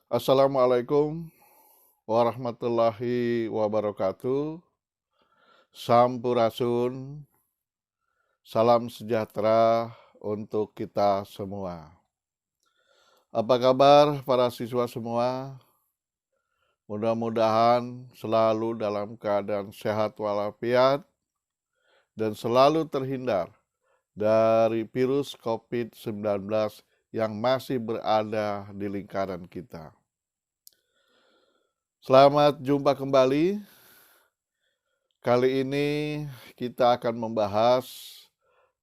Assalamualaikum warahmatullahi wabarakatuh. Sampurasun, salam sejahtera untuk kita semua. Apa kabar para siswa semua? Mudah-mudahan selalu dalam keadaan sehat walafiat dan selalu terhindar dari virus COVID-19 yang masih berada di lingkaran kita. Selamat jumpa kembali. Kali ini kita akan membahas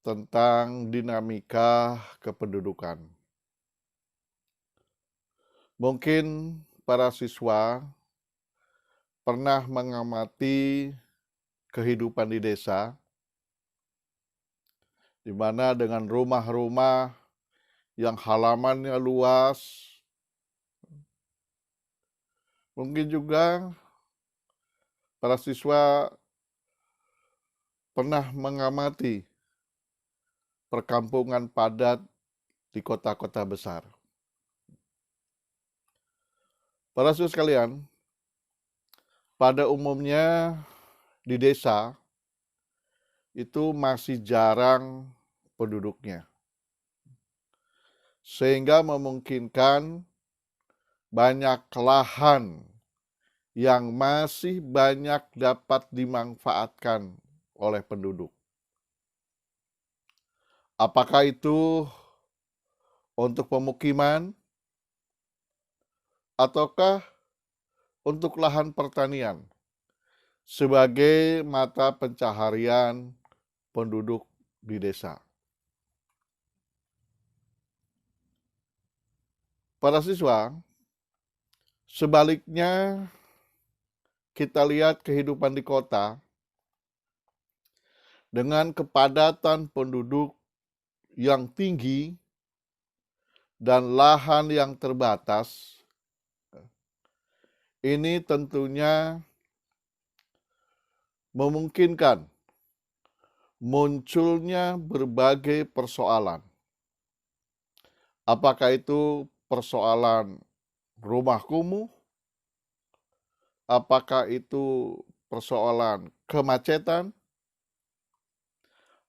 tentang dinamika kependudukan. Mungkin para siswa pernah mengamati kehidupan di desa, di mana dengan rumah-rumah yang halamannya luas. Mungkin juga para siswa pernah mengamati perkampungan padat di kota-kota besar. Para siswa sekalian, pada umumnya di desa itu masih jarang penduduknya, sehingga memungkinkan banyak lahan yang masih banyak dapat dimanfaatkan oleh penduduk. Apakah itu untuk pemukiman ataukah untuk lahan pertanian sebagai mata pencaharian penduduk di desa. Para siswa, sebaliknya kita lihat kehidupan di kota dengan kepadatan penduduk yang tinggi dan lahan yang terbatas. Ini tentunya memungkinkan munculnya berbagai persoalan. Apakah itu persoalan rumah kumuh? Apakah itu persoalan kemacetan?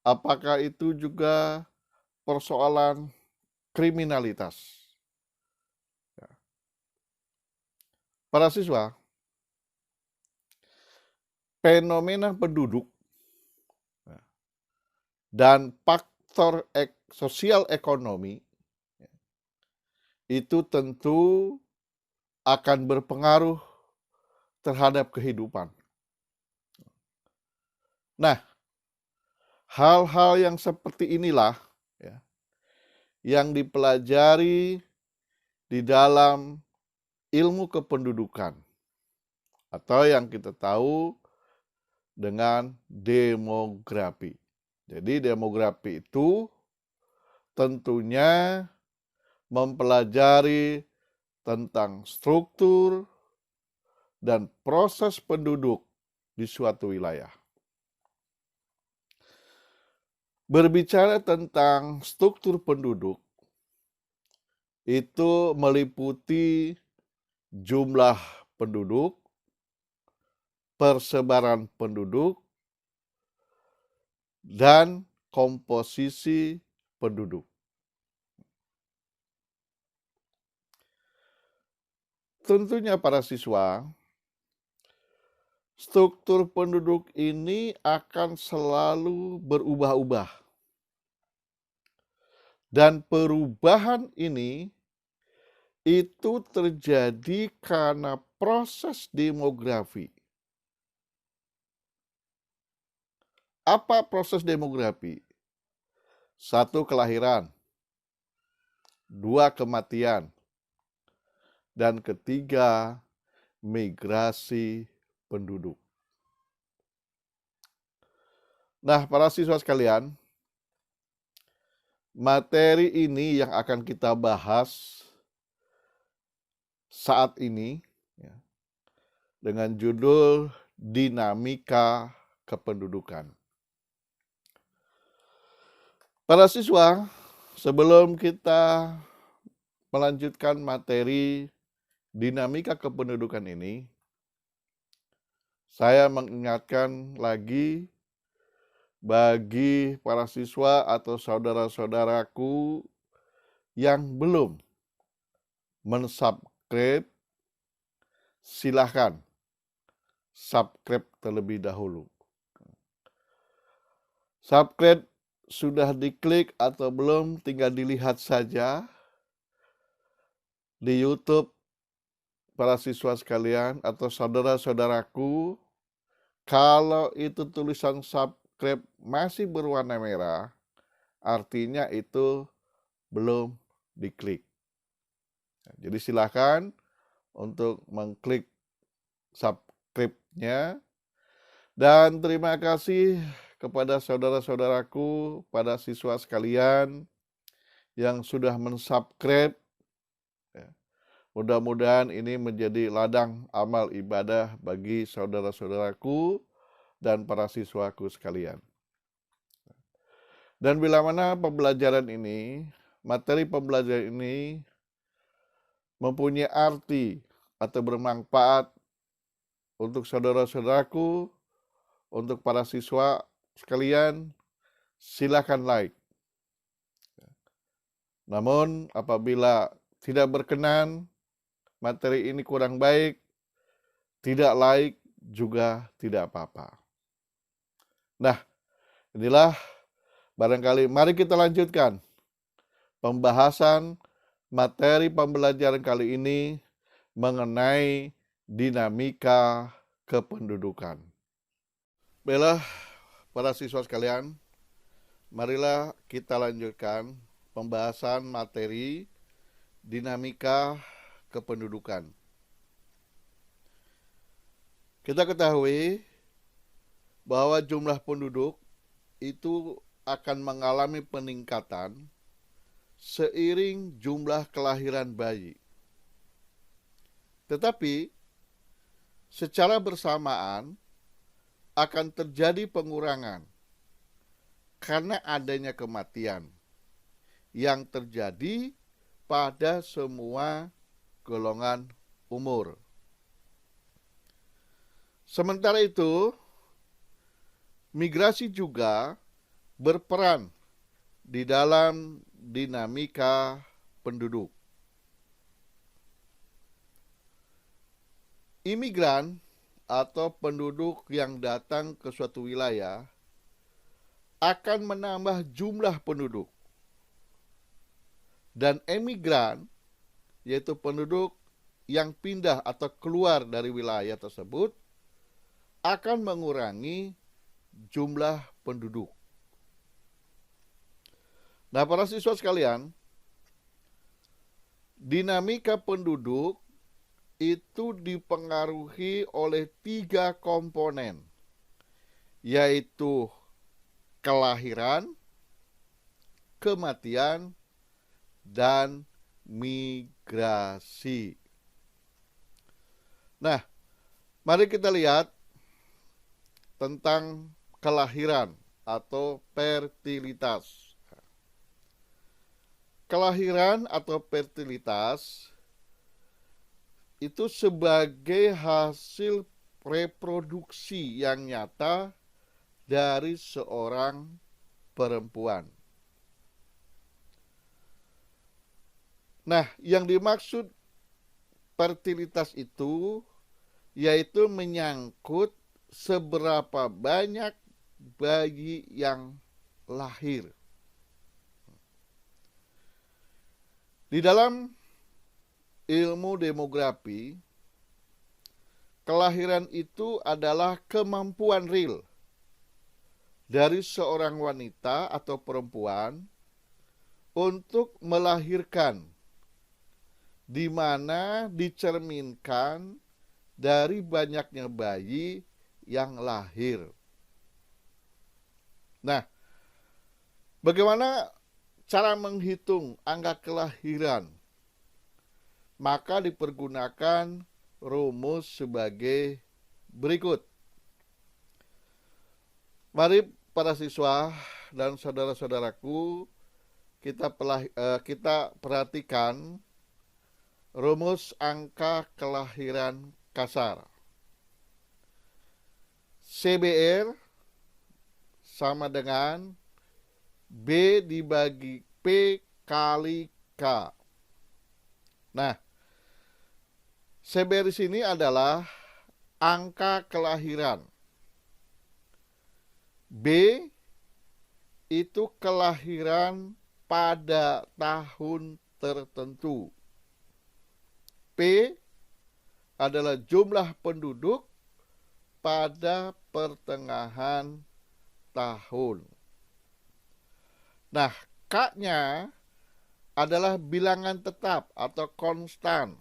Apakah itu juga persoalan kriminalitas? Para siswa, fenomena penduduk dan faktor sosial ekonomi itu tentu akan berpengaruh terhadap kehidupan. Nah, hal-hal yang seperti inilah yang dipelajari di dalam ilmu kependudukan atau yang kita tahu dengan demografi. Jadi demografi itu tentunya mempelajari tentang struktur dan proses penduduk di suatu wilayah. Berbicara tentang struktur penduduk, itu meliputi jumlah penduduk, persebaran penduduk, dan komposisi penduduk. Tentunya para siswa, struktur penduduk ini akan selalu berubah-ubah. Dan perubahan ini itu terjadi karena proses demografi. Apa proses demografi? 1, kelahiran. 2, kematian. Dan ketiga, migrasi penduduk. Nah, para siswa sekalian, materi ini yang akan kita bahas saat ini dengan judul dinamika kependudukan. Para siswa, sebelum kita melanjutkan materi dinamika kependudukan ini, saya mengingatkan lagi bagi para siswa atau saudara-saudaraku yang belum mensubscribe, silahkan subscribe terlebih dahulu. Subscribe sudah diklik atau belum, tinggal dilihat saja di YouTube para siswa sekalian atau saudara-saudaraku. Kalau itu tulisan subscribe masih berwarna merah, artinya itu belum diklik. Jadi silakan untuk mengklik subscribe-nya. Dan terima kasih kepada saudara-saudaraku, pada siswa sekalian yang sudah mensubscribe. Mudah-mudahan ini menjadi ladang amal ibadah bagi saudara-saudaraku dan para siswaku sekalian. Dan bila mana pembelajaran ini, materi pembelajaran ini mempunyai arti atau bermanfaat untuk saudara-saudaraku, untuk para siswa sekalian, silakan like. Namun apabila tidak berkenan, materi ini kurang baik, tidak like juga tidak apa-apa. Nah, inilah barangkali mari kita lanjutkan pembahasan materi pembelajaran kali ini mengenai dinamika kependudukan. Baiklah, para siswa sekalian, marilah kita lanjutkan pembahasan materi dinamika kependudukan. Kita ketahui bahwa jumlah penduduk itu akan mengalami peningkatan seiring jumlah kelahiran bayi. Tetapi secara bersamaan akan terjadi pengurangan karena adanya kematian yang terjadi pada semua golongan umur. Sementara itu, migrasi juga berperan di dalam dinamika penduduk. Imigran atau penduduk yang datang ke suatu wilayah akan menambah jumlah penduduk. Dan emigran, yaitu penduduk yang pindah atau keluar dari wilayah tersebut, akan mengurangi jumlah penduduk. Nah, para siswa sekalian, dinamika penduduk itu dipengaruhi oleh 3 komponen, yaitu kelahiran, kematian, dan migrasi. Nah, mari kita lihat tentang kelahiran atau fertilitas. Kelahiran atau fertilitas itu sebagai hasil reproduksi yang nyata dari seorang perempuan. Nah, yang dimaksud fertilitas itu yaitu menyangkut seberapa banyak bayi yang lahir. Di dalam ilmu demografi, kelahiran itu adalah kemampuan real dari seorang wanita atau perempuan untuk melahirkan, di mana dicerminkan dari banyaknya bayi yang lahir. Nah, bagaimana cara menghitung angka kelahiran? Maka dipergunakan rumus sebagai berikut. Mari para siswa dan saudara-saudaraku kita perhatikan rumus angka kelahiran kasar. CBR sama dengan B dibagi P kali K. Nah, CBR di sini adalah angka kelahiran. B itu kelahiran pada tahun tertentu. P adalah jumlah penduduk pada pertengahan tahun. Nah, K-nya adalah bilangan tetap atau konstan,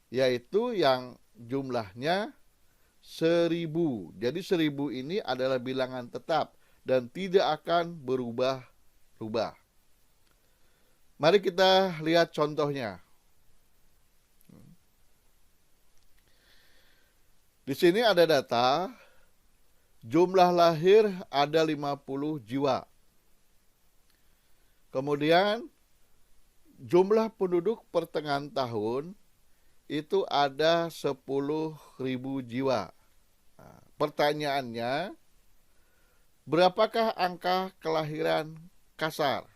yaitu yang jumlahnya 1000. Jadi 1000 ini adalah bilangan tetap dan tidak akan berubah-ubah. Mari kita lihat contohnya. Di sini ada data, jumlah lahir ada 50 jiwa. Kemudian jumlah penduduk pertengahan tahun itu ada 10.000 jiwa. Nah, pertanyaannya, berapakah angka kelahiran kasar?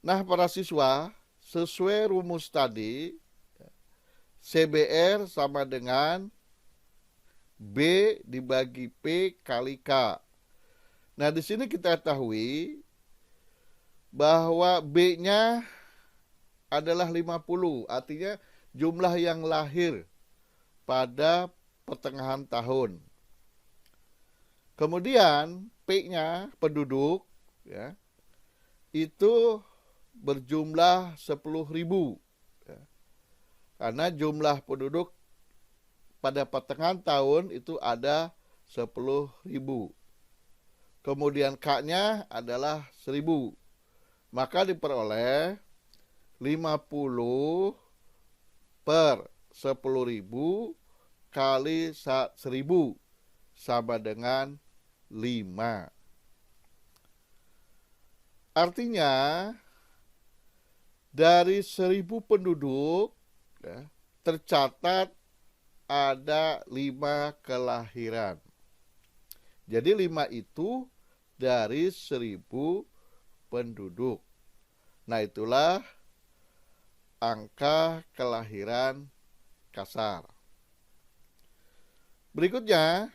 Nah, para siswa, sesuai rumus tadi, CBR sama dengan B dibagi P kali K. Nah, di sini kita ketahui bahwa B-nya adalah 50, artinya jumlah yang lahir pada pertengahan tahun. Kemudian P-nya penduduk ya, itu berjumlah 10.000. Karena jumlah penduduk pada pertengahan tahun itu ada 10.000. Kemudian K-nya adalah 1000. Maka diperoleh 50 per 10.000 kali 1000 sama dengan 5. Artinya dari 1000 penduduk ya, tercatat ada 5 kelahiran. Jadi 5 itu dari 1000 penduduk. Nah, itulah angka kelahiran kasar. Berikutnya,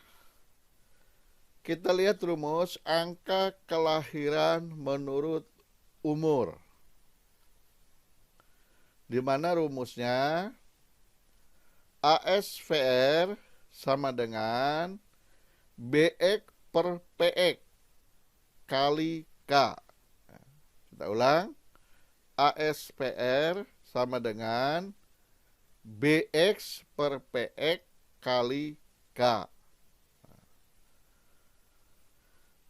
kita lihat rumus angka kelahiran menurut umur. Di mana rumusnya ASVR sama dengan BX per PX kali K. Kita ulang, ASVR sama dengan BX per PX kali K.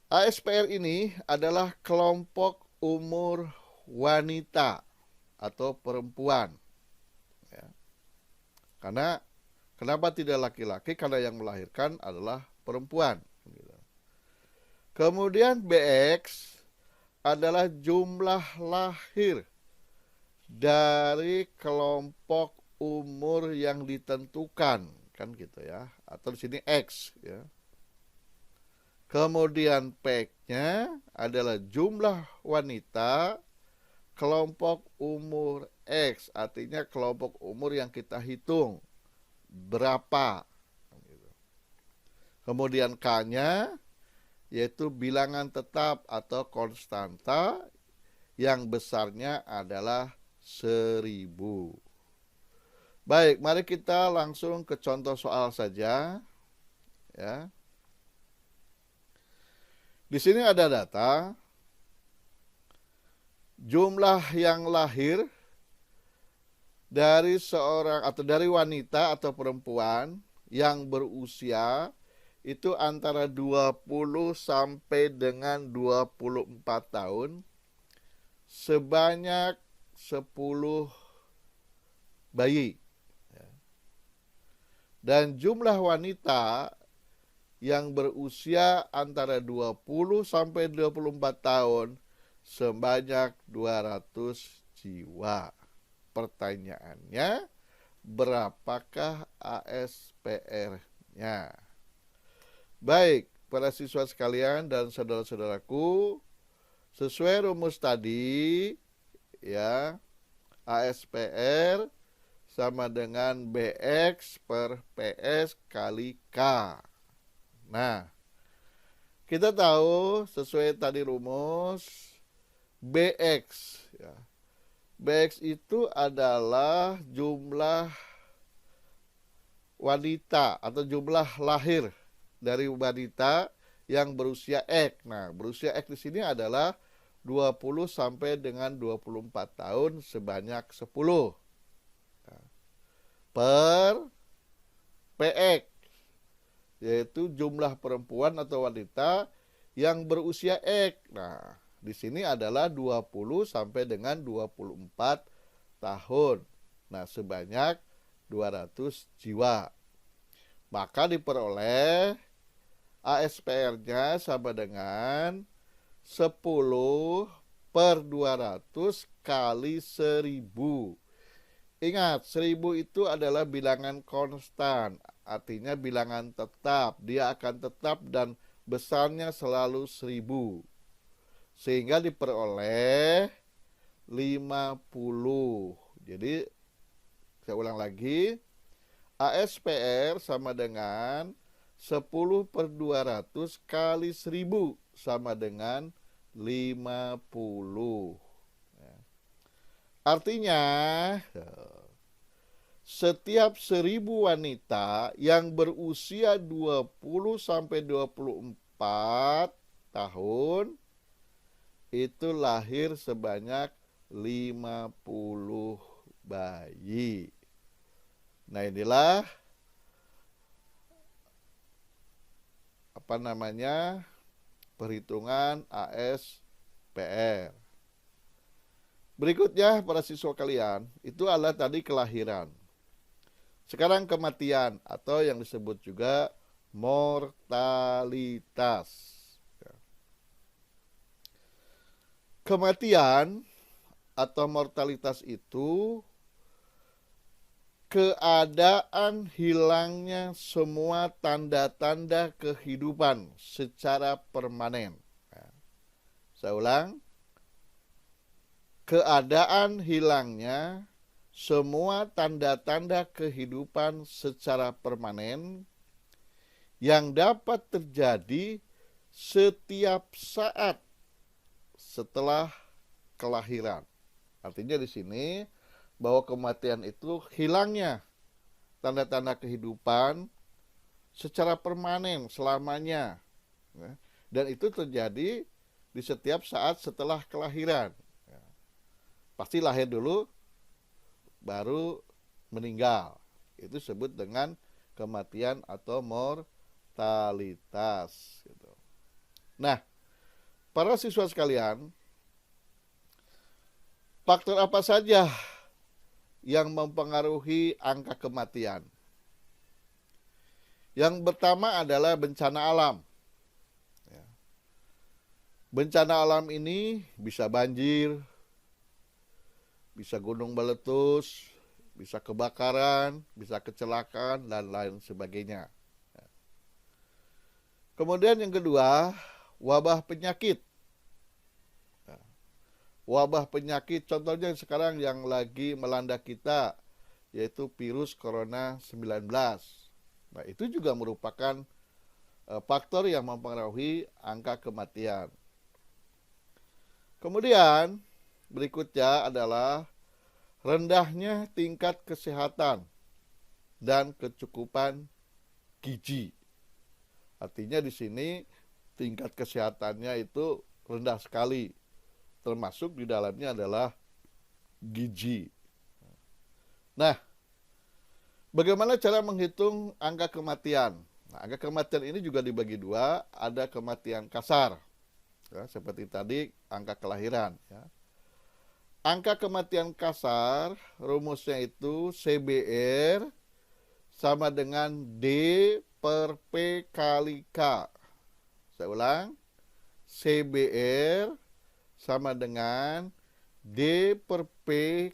ASVR ini adalah kelompok umur wanita atau perempuan. Ya. Karena kenapa tidak laki-laki? Karena yang melahirkan adalah perempuan. Kemudian BX adalah jumlah lahir dari kelompok umur yang ditentukan, kan gitu ya. Atau di sini X ya. Kemudian PX-nya adalah jumlah wanita kelompok umur X, artinya kelompok umur yang kita hitung berapa. Kemudian K-nya yaitu bilangan tetap atau konstanta yang besarnya adalah 1000. Baik, mari kita langsung ke contoh soal saja. Ya. Di sini ada data jumlah yang lahir dari seorang atau dari wanita atau perempuan yang berusia itu antara 20 sampai dengan 24 tahun sebanyak 10 bayi. Dan jumlah wanita yang berusia antara 20 sampai 24 tahun sebanyak 200 jiwa. Pertanyaannya, berapakah ASPR-nya? Baik, para siswa sekalian dan saudara-saudaraku, sesuai rumus tadi, ya, ASPR sama dengan BX per PS kali K. Nah, kita tahu sesuai tadi rumus, BX, ya. BX itu adalah jumlah wanita atau jumlah lahir dari wanita yang berusia X. Nah, berusia X di sini adalah 20 sampai dengan 24 tahun sebanyak 10 per PX, yaitu jumlah perempuan atau wanita yang berusia X. Nah, di sini adalah 20 sampai dengan 24 tahun. Nah, sebanyak 200 jiwa. Maka diperoleh ASPR-nya sama dengan 10 per 200 kali 1000. Ingat, 1000 itu adalah bilangan konstan, artinya bilangan tetap. Dia akan tetap dan besarnya selalu 1000. Sehingga diperoleh 50. Jadi, saya ulang lagi, ASPR sama dengan 10 per 200 kali 1000 sama dengan 50. Artinya, setiap 1000 wanita yang berusia 20 sampai 24 tahun itu lahir sebanyak 50 bayi. Nah, inilah perhitungan ASPR. Berikutnya para siswa kalian, itu adalah tadi kelahiran. Sekarang kematian atau yang disebut juga mortalitas. Kematian atau mortalitas itu keadaan hilangnya semua tanda-tanda kehidupan secara permanen. Saya ulang. Keadaan hilangnya semua tanda-tanda kehidupan secara permanen yang dapat terjadi setiap saat setelah kelahiran. Artinya di sini bahwa kematian itu hilangnya tanda-tanda kehidupan secara permanen selamanya. Dan itu terjadi di setiap saat setelah kelahiran. Pasti lahir dulu, baru meninggal. Itu disebut dengan kematian atau mortalitas. Nah, para siswa sekalian, faktor apa saja yang mempengaruhi angka kematian? Yang pertama adalah bencana alam. Bencana alam ini bisa banjir, bisa gunung meletus, bisa kebakaran, bisa kecelakaan, dan lain sebagainya. Kemudian yang kedua, wabah penyakit. Wabah penyakit contohnya sekarang yang lagi melanda kita, yaitu virus corona 19. Nah, itu juga merupakan faktor yang mempengaruhi angka kematian. Kemudian berikutnya adalah rendahnya tingkat kesehatan dan kecukupan gizi. Artinya di sini tingkat kesehatannya itu rendah sekali. Termasuk di dalamnya adalah gizi. Nah, bagaimana cara menghitung angka kematian? Nah, angka kematian ini juga dibagi dua, ada kematian kasar. Ya, seperti tadi angka kelahiran. Ya. Angka kematian kasar rumusnya itu CBR sama dengan D per P kali K. Saya ulang, CBR sama dengan D per P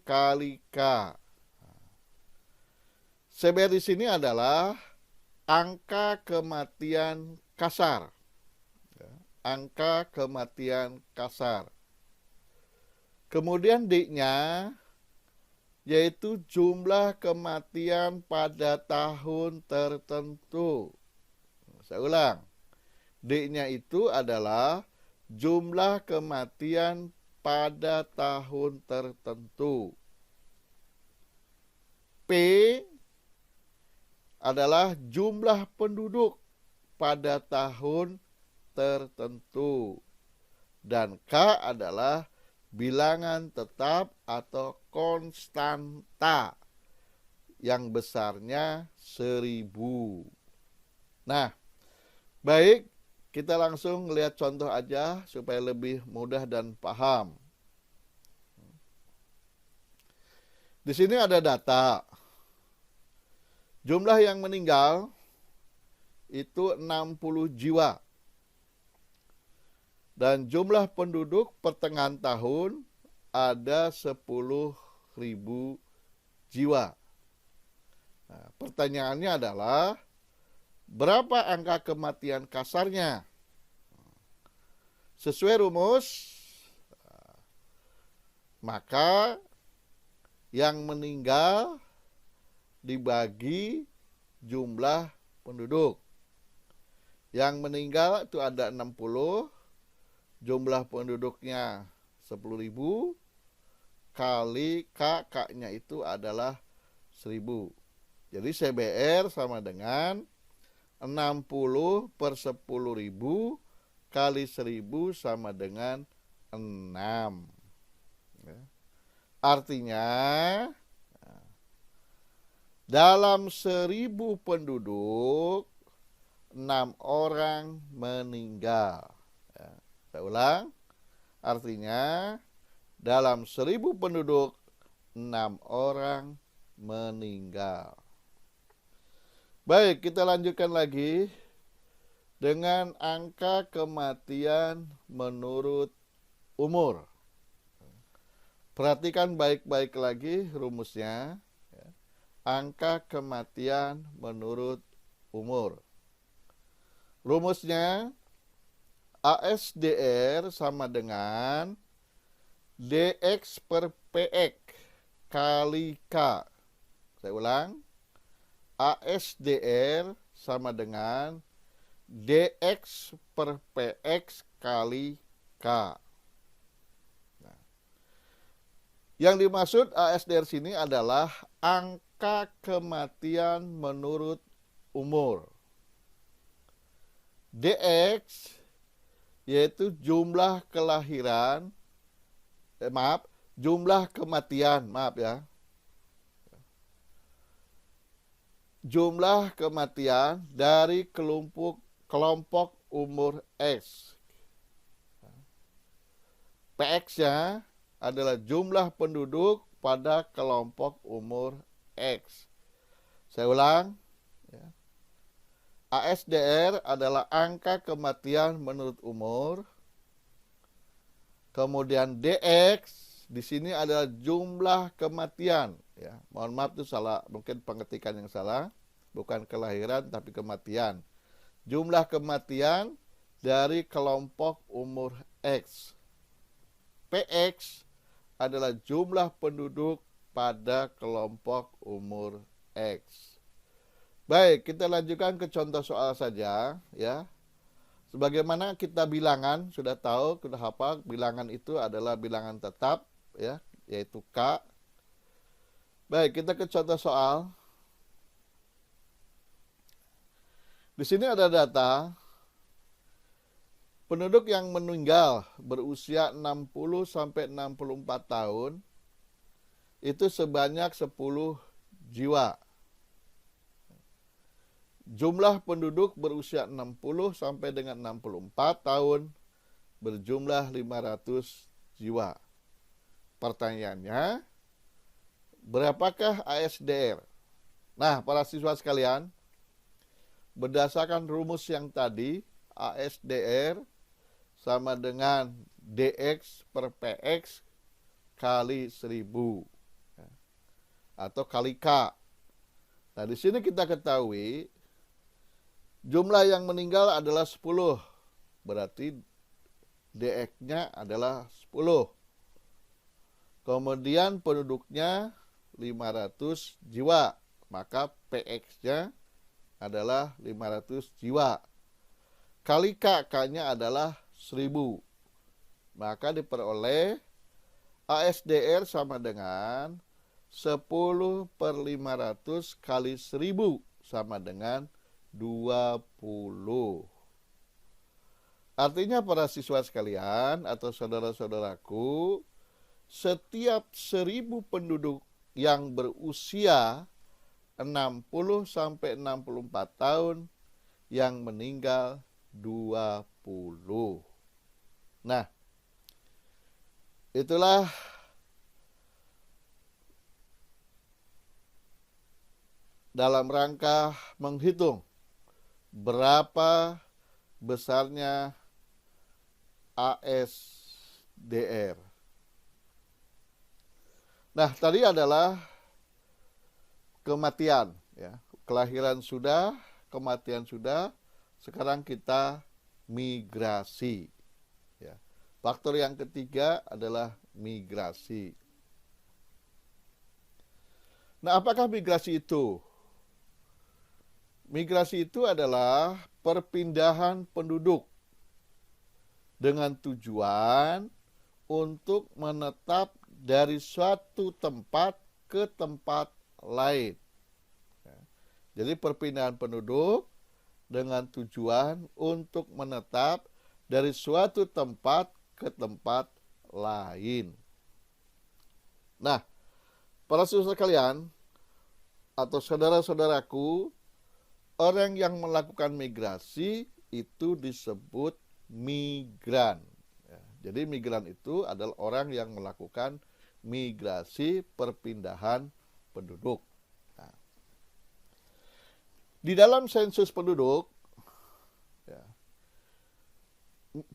kali K. CBR di sini adalah angka kematian kasar. Angka kematian kasar. Kemudian D-nya yaitu jumlah kematian pada tahun tertentu. Saya ulang. D-nya itu adalah jumlah kematian pada tahun tertentu. P adalah jumlah penduduk pada tahun tertentu. Dan K adalah bilangan tetap atau konstanta yang besarnya 1000. Nah, baik, kita langsung lihat contoh aja supaya lebih mudah dan paham. Di sini ada data. Jumlah yang meninggal itu 60 jiwa. Dan jumlah penduduk pertengahan tahun ada 10.000 jiwa. Nah, pertanyaannya adalah berapa angka kematian kasarnya? Sesuai rumus, maka yang meninggal dibagi jumlah penduduk. Yang meninggal itu ada 60, jumlah penduduknya 10.000, kali K-nya itu adalah 1000. Jadi CBR sama dengan 60 per 10.000 kali 1000 sama dengan 6. Artinya dalam 1000 penduduk 6 orang meninggal. Saya ulang, artinya dalam 1000 penduduk 6 orang meninggal. Baik, kita lanjutkan lagi dengan angka kematian menurut umur. Perhatikan baik-baik lagi rumusnya. Angka kematian menurut umur. Rumusnya ASDR sama dengan DX per PX kali K. Saya ulang. ASDR sama dengan DX per PX kali K. Nah, yang dimaksud ASDR sini adalah angka kematian menurut umur. DX yaitu jumlah kelahiran, jumlah kematian, jumlah kematian dari kelompok umur X. PX-nya adalah jumlah penduduk pada kelompok umur X. Saya ulang. ASDR adalah angka kematian menurut umur. Kemudian DX di sini adalah jumlah kematian. Ya, mohon maaf itu salah, mungkin pengetikan yang salah, bukan kelahiran tapi kematian. Jumlah kematian dari kelompok umur X. PX adalah jumlah penduduk pada kelompok umur X. Baik, kita lanjutkan ke contoh soal saja, ya. Sebagaimana kita bilangan, sudah tahu, sudah hafal, bilangan itu adalah bilangan tetap, ya, yaitu K. Baik, kita ke contoh soal. Di sini ada data penduduk yang meninggal berusia 60 sampai 64 tahun itu sebanyak 10 jiwa. Jumlah penduduk berusia 60 sampai dengan 64 tahun berjumlah 500 jiwa. Pertanyaannya, berapakah ASDR? Nah, para siswa sekalian, berdasarkan rumus yang tadi, ASDR sama dengan DX per PX kali 1000 ya, atau kali K. Nah, di sini kita ketahui jumlah yang meninggal adalah 10. Berarti DX-nya adalah 10. Kemudian penduduknya 500 jiwa. Maka PX-nya adalah 500 jiwa. Kali K-nya adalah 1000. Maka diperoleh ASDR sama dengan 10/500 kali 1000 sama dengan 20. Artinya para siswa sekalian atau saudara-saudaraku, setiap 1000 penduduk yang berusia 60-64 tahun yang meninggal 20. Nah, itulah dalam rangka menghitung berapa besarnya ASDR. Nah, tadi adalah kematian, ya. Kelahiran sudah, kematian sudah, sekarang kita migrasi. Ya. Faktor yang ketiga adalah migrasi. Nah, apakah migrasi itu? Migrasi itu adalah perpindahan penduduk dengan tujuan untuk menetap dari suatu tempat ke tempat lain. Jadi perpindahan penduduk dengan tujuan untuk menetap dari suatu tempat ke tempat lain. Nah, para saudara sekalian atau saudara-saudaraku, orang yang melakukan migrasi itu disebut migran. Jadi migran itu adalah orang yang melakukan migrasi perpindahan penduduk. Nah, di dalam sensus penduduk, ya,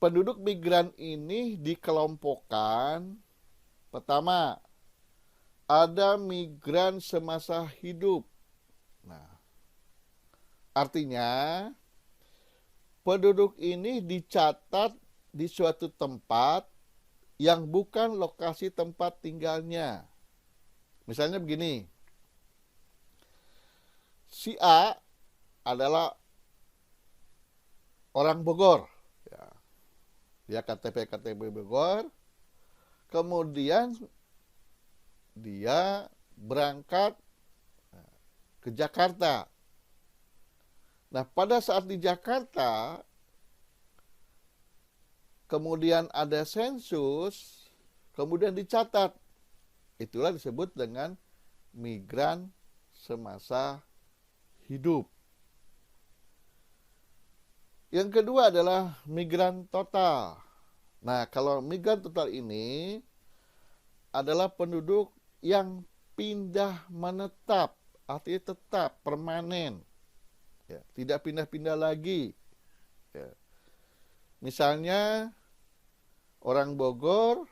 penduduk migran ini dikelompokkan. Pertama, ada migran semasa hidup. Nah, artinya penduduk ini dicatat di suatu tempat yang bukan lokasi tempat tinggalnya. Misalnya begini, si A adalah orang Bogor, ya. Dia KTP Bogor, kemudian dia berangkat ke Jakarta. Nah, pada saat di Jakarta, kemudian ada sensus, kemudian dicatat. Itulah disebut dengan migran semasa hidup. Yang kedua adalah migran total. Nah, kalau migran total ini adalah penduduk yang pindah menetap, artinya tetap, permanen. Ya, tidak pindah-pindah lagi. Ya. Misalnya orang Bogor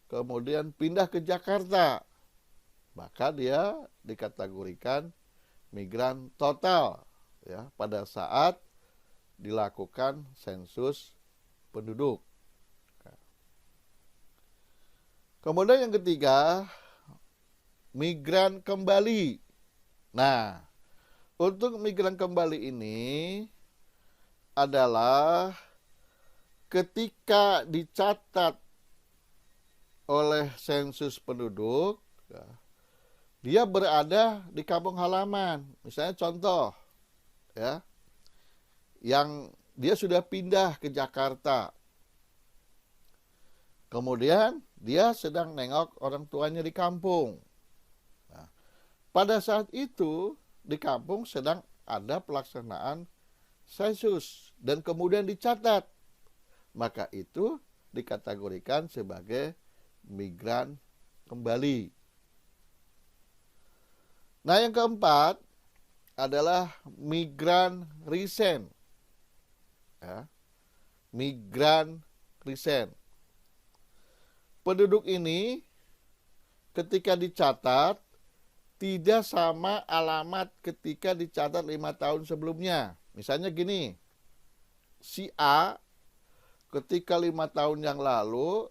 kemudian pindah ke Jakarta, maka dia dikategorikan migran total, ya, pada saat dilakukan sensus penduduk. Kemudian yang ketiga, migran kembali. Nah, untuk migran kembali ini adalah ketika dicatat oleh sensus penduduk, ya, dia berada di kampung halaman. Misalnya contoh, ya, yang dia sudah pindah ke Jakarta. Kemudian dia sedang nengok orang tuanya di kampung. Nah, pada saat itu di kampung sedang ada pelaksanaan sensus dan kemudian dicatat. Maka itu dikategorikan sebagai migran kembali. Nah, yang keempat adalah migran recent. Ya, migran recent. penduduk ini ketika dicatat tidak sama alamat ketika dicatat 5 tahun sebelumnya. Misalnya gini, si A ketika 5 tahun yang lalu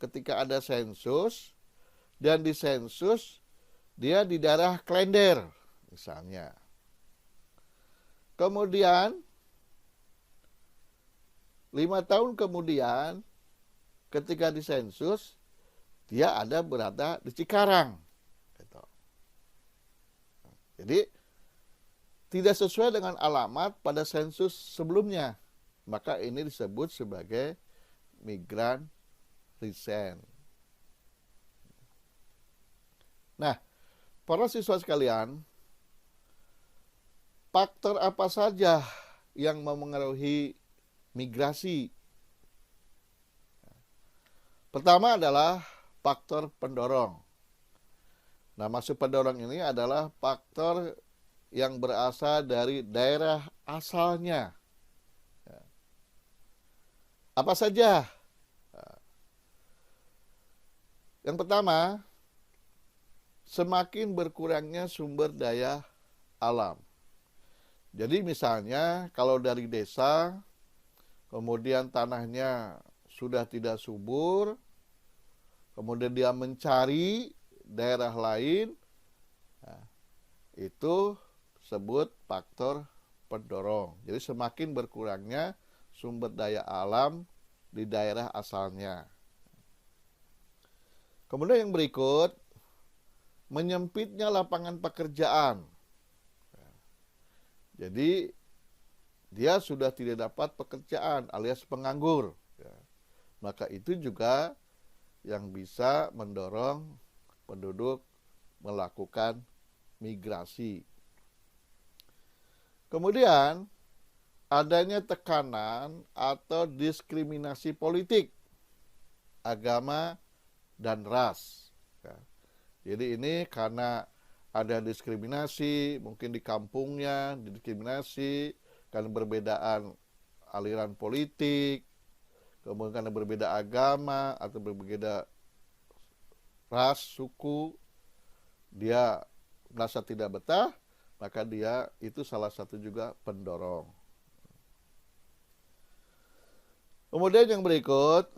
ketika ada sensus, dan di sensus dia di daerah Klender misalnya. Kemudian 5 tahun kemudian ketika di sensus dia berada di Cikarang gitu. Jadi tidak sesuai dengan alamat pada sensus sebelumnya, maka ini disebut sebagai migran recent. Nah, para siswa sekalian, faktor apa saja yang memengaruhi migrasi? Pertama adalah faktor pendorong. Nah, maksud pendorong ini adalah faktor yang berasal dari daerah asalnya. Apa saja? Yang pertama, semakin berkurangnya sumber daya alam. Jadi misalnya kalau dari desa, kemudian tanahnya sudah tidak subur, kemudian dia mencari daerah lain, nah, itu disebut faktor pendorong. Jadi semakin berkurangnya sumber daya alam di daerah asalnya. Kemudian yang berikut, menyempitnya lapangan pekerjaan. Jadi dia sudah tidak dapat pekerjaan alias penganggur. Maka itu juga yang bisa mendorong penduduk melakukan migrasi. Kemudian adanya tekanan atau diskriminasi politik, agama, dan ras. Jadi ini karena ada diskriminasi, mungkin di kampungnya diskriminasi karena perbedaan aliran politik, kemudian karena berbeda agama atau berbeda ras, suku, dia merasa tidak betah, maka dia itu salah satu juga pendorong. Kemudian yang berikut,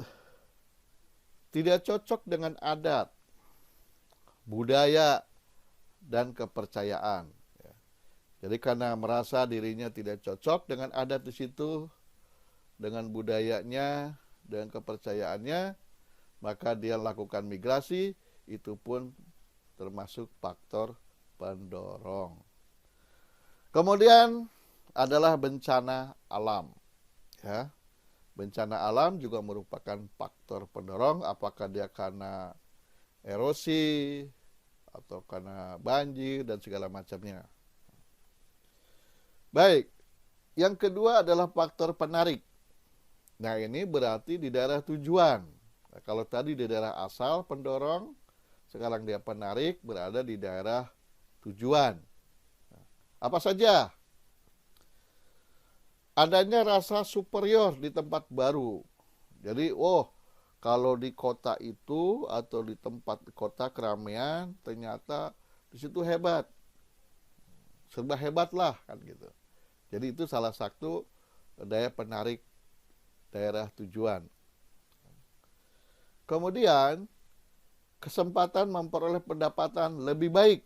tidak cocok dengan adat, budaya, dan kepercayaan. Jadi karena merasa dirinya tidak cocok dengan adat di situ, dengan budayanya, dengan kepercayaannya, maka dia lakukan migrasi, itu pun termasuk faktor pendorong. Kemudian adalah bencana alam. Ya. Bencana alam juga merupakan faktor pendorong, apakah dia karena erosi, atau karena banjir, dan segala macamnya. Baik, yang kedua adalah faktor penarik. Nah, ini berarti di daerah tujuan. Nah, kalau tadi di daerah asal pendorong, sekarang dia penarik berada di daerah tujuan. Nah, apa saja? Adanya rasa superior di tempat baru. Jadi, kalau di kota itu atau di tempat kota keramaian, ternyata di situ hebat. Serba hebat lah kan gitu. Jadi itu salah satu daya penarik daerah tujuan. Kemudian kesempatan memperoleh pendapatan lebih baik.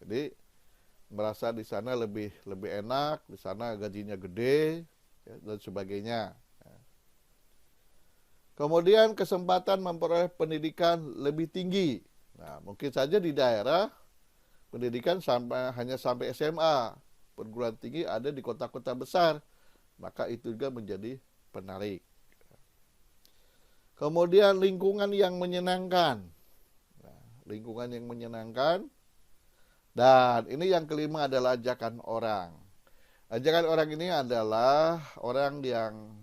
Jadi merasa di sana lebih enak, di sana gajinya gede, ya, dan sebagainya. Kemudian kesempatan memperoleh pendidikan lebih tinggi. Nah, mungkin saja di daerah pendidikan hanya sampai SMA, perguruan tinggi ada di kota-kota besar, maka itu juga menjadi penarik. Kemudian lingkungan yang menyenangkan. Nah, lingkungan yang menyenangkan. Dan ini yang kelima adalah ajakan orang. Ajakan orang ini adalah orang yang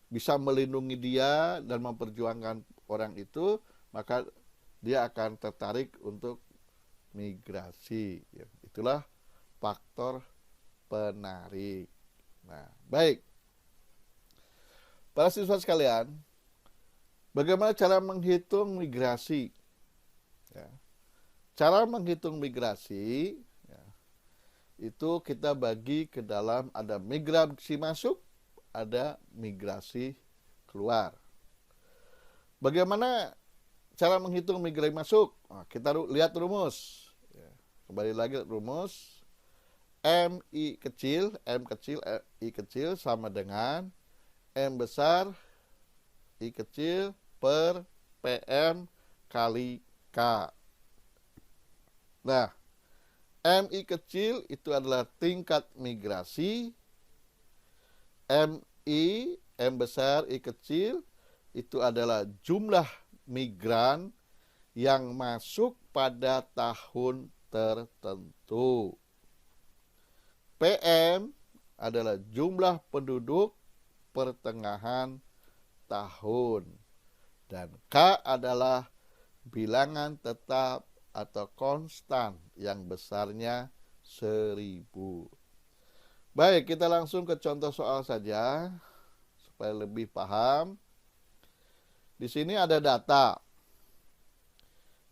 bisa melindungi dia dan memperjuangkan orang itu, maka dia akan tertarik untuk migrasi. Itulah faktor penarik. Nah, baik. Para siswa sekalian, Bagaimana cara menghitung migrasi? Ya. Cara menghitung migrasi ya, itu kita bagi ke dalam ada migrasi masuk, ada migrasi keluar. Bagaimana cara menghitung migrasi masuk? Nah, kita lihat rumus. Ya. Kembali lagi rumus. MI kecil, I kecil sama dengan M besar, I kecil per PM kali K. Nah, MI kecil itu adalah tingkat migrasi, M besar, I kecil itu adalah jumlah migran yang masuk pada tahun tertentu. PM adalah jumlah penduduk pertengahan tahun. Dan K adalah bilangan tetap atau konstan yang besarnya 1000. Baik, kita langsung ke contoh soal saja supaya lebih paham. Di sini ada data.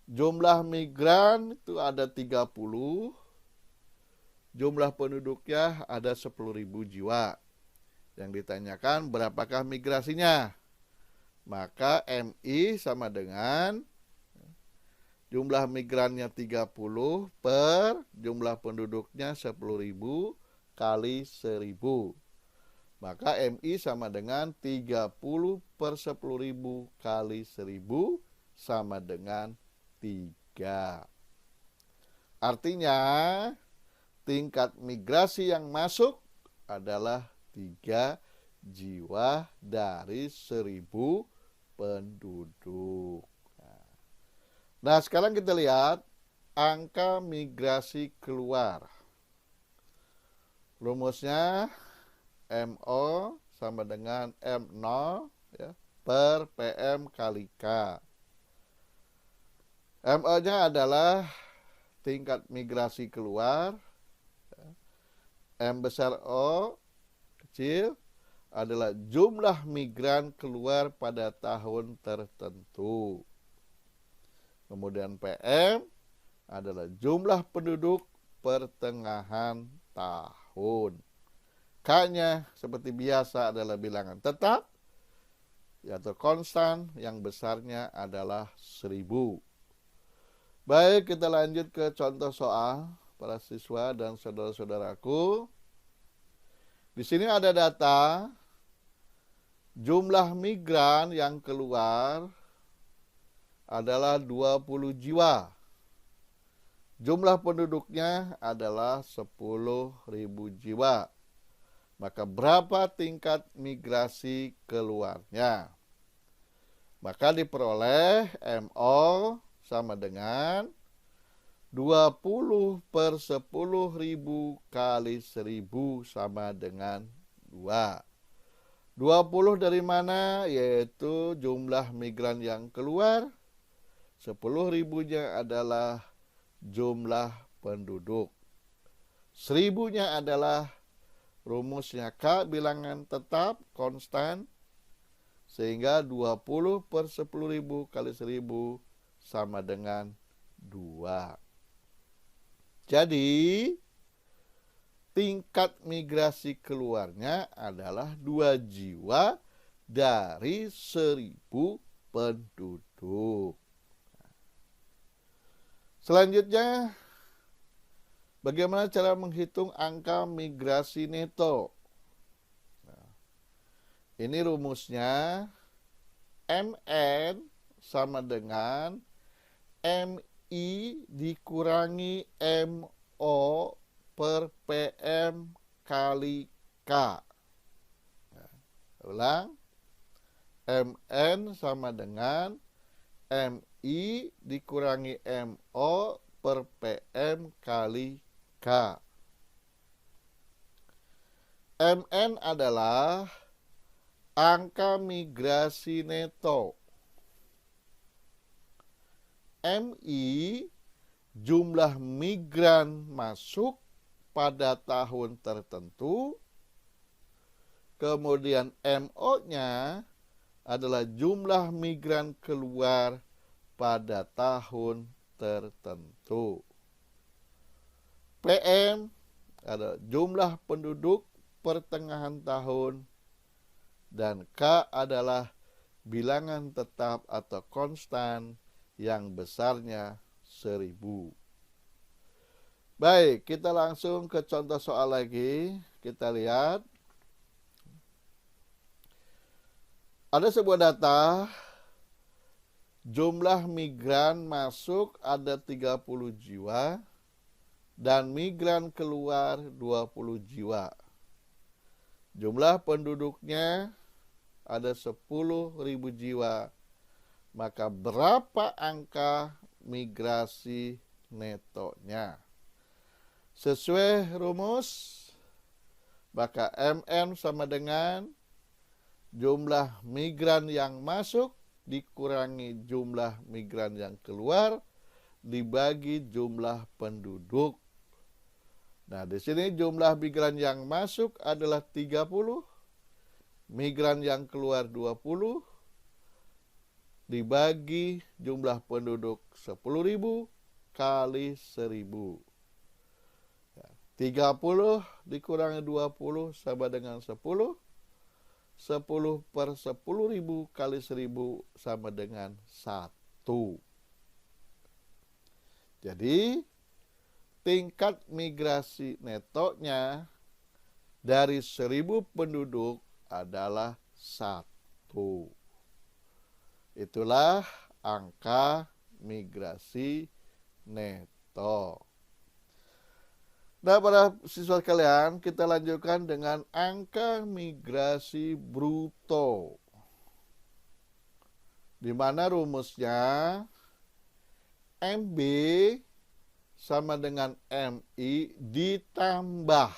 Jumlah migran itu ada 30. Jumlah penduduknya ada 10.000 jiwa. Yang ditanyakan berapakah migrasinya? Maka MI sama dengan jumlah migrannya 30 per jumlah penduduknya 10.000 kali 1.000. Maka MI sama dengan 30 per 10.000 kali 1.000 sama dengan 3. Artinya tingkat migrasi yang masuk adalah 3 jiwa dari 1.000 penduduk. Nah, sekarang kita lihat angka migrasi keluar. Rumusnya MO sama dengan M0 ya, per PM kali K. MO-nya adalah tingkat migrasi keluar. M besar O kecil adalah jumlah migran keluar pada tahun tertentu. Kemudian PM adalah jumlah penduduk pertengahan tahun. K-nya seperti biasa adalah bilangan tetap yaitu konstan yang besarnya adalah 1.000. Baik, kita lanjut ke contoh soal para siswa dan saudara-saudaraku. Di sini ada data jumlah migran yang keluar adalah 20 jiwa. Jumlah penduduknya adalah 10.000 jiwa. Maka berapa tingkat migrasi keluarnya? Maka diperoleh MO sama dengan 20 per 10.000 kali 1.000 sama dengan 2. 20 dari mana? Yaitu jumlah migran yang keluar. 10.000-nya adalah jumlah penduduk. 1.000-nya adalah rumusnya K bilangan tetap konstan. Sehingga 20 per 10.000 kali 1.000 sama dengan 2. Jadi tingkat migrasi keluarnya adalah 2 jiwa dari 1.000 penduduk. Selanjutnya, bagaimana cara menghitung angka migrasi neto? Nah, ini rumusnya MN sama dengan MI dikurangi MO per PM kali K. Nah, ulang. MN sama dengan MI dikurangi MO per PM kali K. MN adalah angka migrasi neto. MI jumlah migran masuk pada tahun tertentu. Kemudian MO-nya adalah jumlah migran keluar pada tahun tertentu. PM adalah jumlah penduduk pertengahan tahun, dan K adalah bilangan tetap atau konstan yang besarnya 1000. Baik, kita langsung ke contoh soal lagi. Kita lihat. Ada sebuah data, jumlah migran masuk ada 30 jiwa, dan migran keluar 20 jiwa. Jumlah penduduknya ada 10.000 jiwa. Maka berapa angka migrasi netonya? Sesuai rumus, maka MN sama dengan jumlah migran yang masuk dikurangi jumlah migran yang keluar dibagi jumlah penduduk. Nah, di sini jumlah migran yang masuk adalah 30, migran yang keluar 20, dibagi jumlah penduduk 10.000 kali 1000. 30 dikurangi 20 sama dengan 10. 10 per 10.000 kali 1000 sama dengan 1. Jadi tingkat migrasi netonya dari 1000 penduduk adalah 1. Itulah angka migrasi neto. Nah, para siswa kalian, kita lanjutkan dengan angka migrasi bruto. Di mana rumusnya MB sama dengan MI ditambah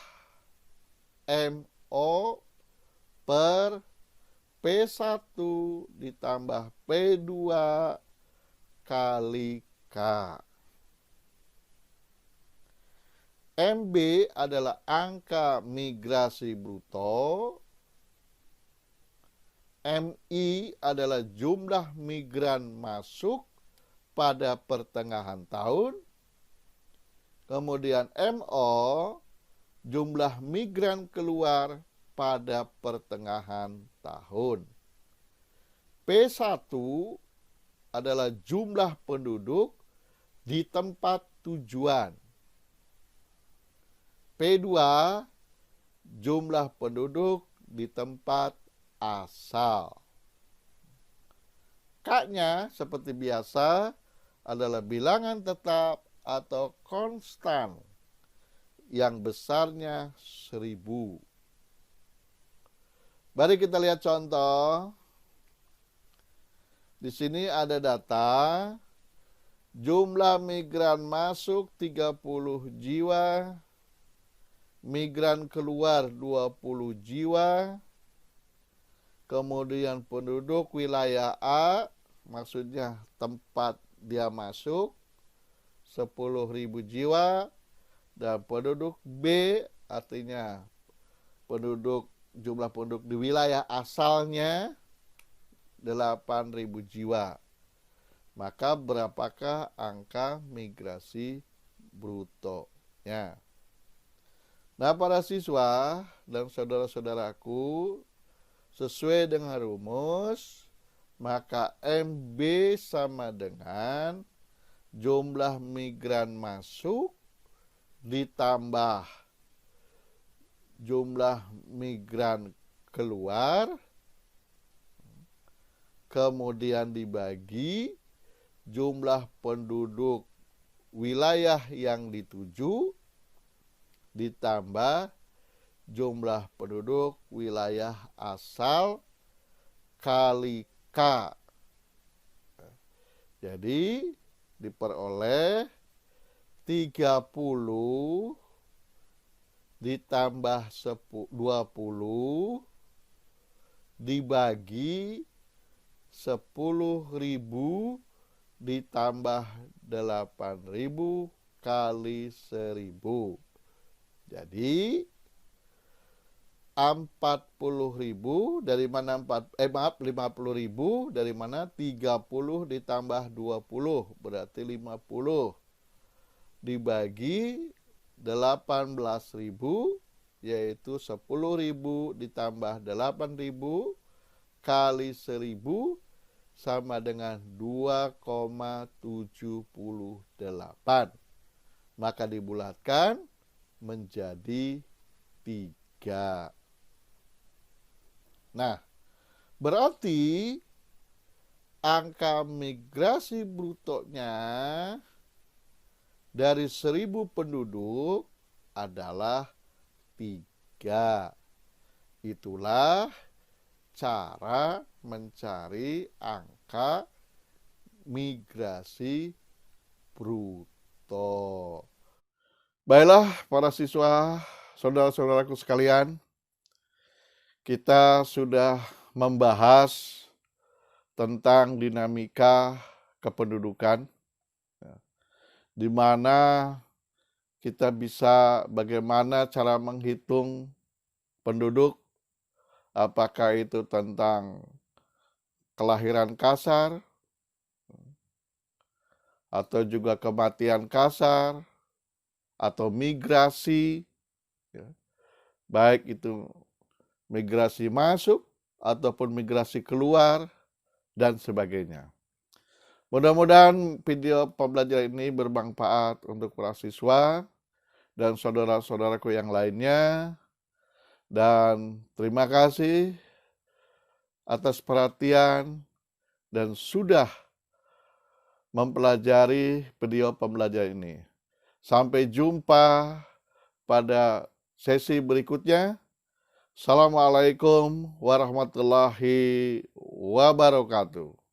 MO per P1 ditambah P2 kali K. MB adalah angka migrasi bruto, MI adalah jumlah migran masuk pada pertengahan tahun, kemudian MO jumlah migran keluar pada pertengahan tahun. P1 adalah jumlah penduduk di tempat tujuan. P2 jumlah penduduk di tempat asal. K-nya seperti biasa adalah bilangan tetap atau konstan yang besarnya 1000. Mari kita lihat contoh. Di sini ada data jumlah migran masuk 30 jiwa, migran keluar 20 jiwa, kemudian penduduk wilayah A, maksudnya tempat dia masuk, 10.000 jiwa, dan penduduk B, artinya jumlah penduduk di wilayah asalnya, 8.000 jiwa. Maka berapakah angka migrasi brutonya? Nah, para siswa dan saudara-saudaraku, sesuai dengan rumus, maka MB sama dengan jumlah migran masuk ditambah jumlah migran keluar, kemudian dibagi jumlah penduduk wilayah yang dituju, ditambah jumlah penduduk wilayah asal kali K. Jadi diperoleh 30 ditambah 20 dibagi 10.000 ditambah 8.000 kali 1000. Jadi 40.000 dari mana 50.000 dari mana 30 ditambah 20 berarti 50 dibagi 18.000 yaitu 10.000 ditambah 8.000 kali 1.000 sama dengan 2,78. Maka dibulatkan menjadi 3. Nah, berarti angka migrasi brutonya dari 1.000 penduduk adalah 3. Itulah cara mencari angka migrasi bruto. Baiklah para siswa, saudara-saudaraku sekalian, kita sudah membahas tentang dinamika kependudukan, di mana kita bisa bagaimana cara menghitung penduduk, apakah itu tentang kelahiran kasar, atau juga kematian kasar, atau migrasi, baik itu migrasi masuk ataupun migrasi keluar dan sebagainya. Mudah-mudahan video pembelajaran ini bermanfaat untuk para siswa dan saudara-saudaraku yang lainnya. Dan terima kasih atas perhatian dan sudah mempelajari video pembelajaran ini. Sampai jumpa pada sesi berikutnya. Assalamualaikum warahmatullahi wabarakatuh.